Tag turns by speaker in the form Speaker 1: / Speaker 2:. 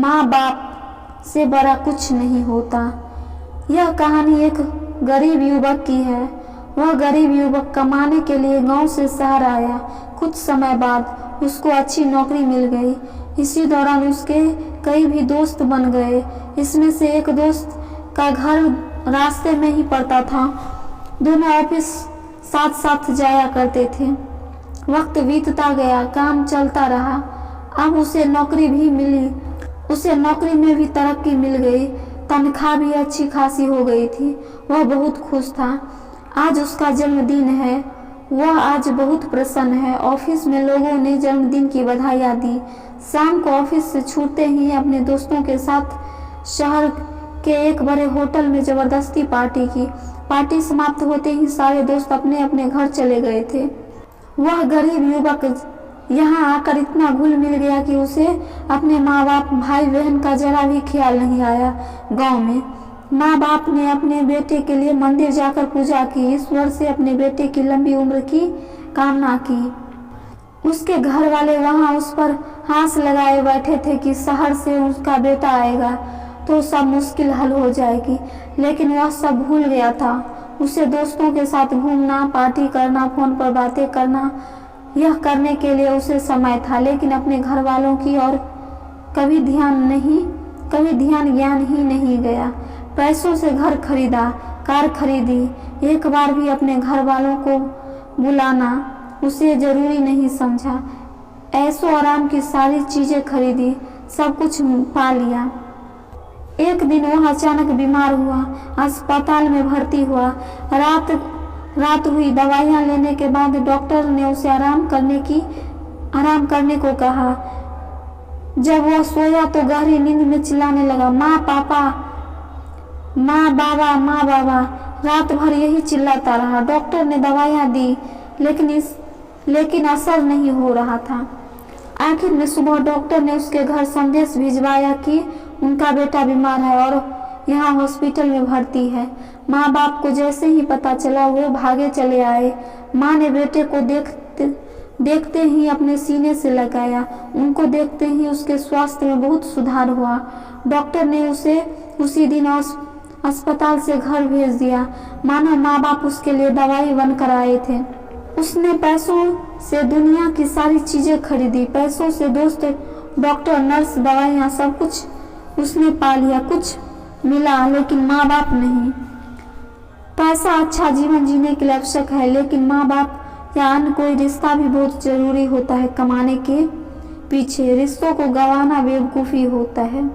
Speaker 1: माँ बाप से बड़ा कुछ नहीं होता। यह कहानी एक गरीब युवक की है। वह गरीब युवक कमाने के लिए गांव से शहर आया। कुछ समय बाद उसको अच्छी नौकरी मिल गई। इसी दौरान उसके कई भी दोस्त बन गए। इसमें से एक दोस्त का घर रास्ते में ही पड़ता था। दोनों ऑफिस साथ साथ जाया करते थे। वक्त बीतता गया, काम चलता रहा। अब उसे नौकरी भी मिली। उसे नौकरी में भी तरक्की मिल गई। तनख्वाह भी अच्छी खासी हो गई थी। वह बहुत खुश था। आज उसका जन्मदिन है। वह आज बहुत प्रसन्न है। ऑफिस में लोगों ने जन्मदिन की बधाइयाँ दी। शाम को ऑफिस से छूटते ही अपने दोस्तों के साथ शहर के एक बड़े होटल में जबरदस्ती पार्टी की। पार्टी समाप्त होते ही सारे दोस्त अपने अपने घर चले गए थे। वह गरीब युवक यहाँ आकर इतना घुल मिल गया कि उसे अपने माँ बाप भाई बहन का जरा भी ख्याल नहीं आया। गांव में माँ बाप ने अपने बेटे के लिए मंदिर जाकर पूजा की। ईश्वर से अपने बेटे की लंबी उम्र की कामना की। उसके घर वाले वहाँ उस पर हाथ लगाए बैठे थे कि शहर से उसका बेटा आएगा तो सब मुश्किल हल हो जाएगी। लेकिन वह सब भूल गया था। उसे दोस्तों के साथ घूमना, पार्टी करना, फोन पर बातें करना, यह करने के लिए उसे समय था। लेकिन अपने घर वालों की और कभी ध्यान ज्ञान ही नहीं गया। पैसों से घर खरीदा, कार खरीदी। एक बार भी अपने घर वालों को बुलाना उसे जरूरी नहीं समझा। ऐशो आराम की सारी चीजें खरीदी, सब कुछ पा लिया। एक दिन वह अचानक बीमार हुआ, अस्पताल में भर्ती हुआ। रात हुई। दवाइयाँ लेने के बाद डॉक्टर ने उसे आराम करने को कहा। जब वह सोया तो गहरी नींद में चिल्लाने लगा, माँ पापा, माँ बाबा, माँ बाबा। रात भर यही चिल्लाता रहा। डॉक्टर ने दवाइयाँ दी लेकिन असर नहीं हो रहा था। आखिर में सुबह डॉक्टर ने उसके घर संदेश भिजवाया कि उनका बेटा बीमार है और यहाँ हॉस्पिटल में भर्ती है। माँ बाप को जैसे ही पता चला वो भागे चले आए। माँ ने बेटे को देखते ही अपने सीने से लगाया। उनको देखते ही उसके स्वास्थ्य में बहुत सुधार हुआ। डॉक्टर ने उसे उसी दिन अस्पताल से घर भेज दिया, मानो माँ बाप उसके लिए दवाई बनकर आए थे। उसने पैसों से दुनिया की सारी चीजें खरीदी। पैसों से दोस्त, डॉक्टर, नर्स, दवाइयाँ, सब कुछ उसने पा लिया। कुछ मिला लेकिन माँ बाप नहीं। पैसा अच्छा जीवन जीने के लिए आवश्यक है, लेकिन माँ बाप या अन्य कोई रिश्ता भी बहुत जरूरी होता है। कमाने के पीछे रिश्तों को गंवाना बेवकूफ़ी होता है।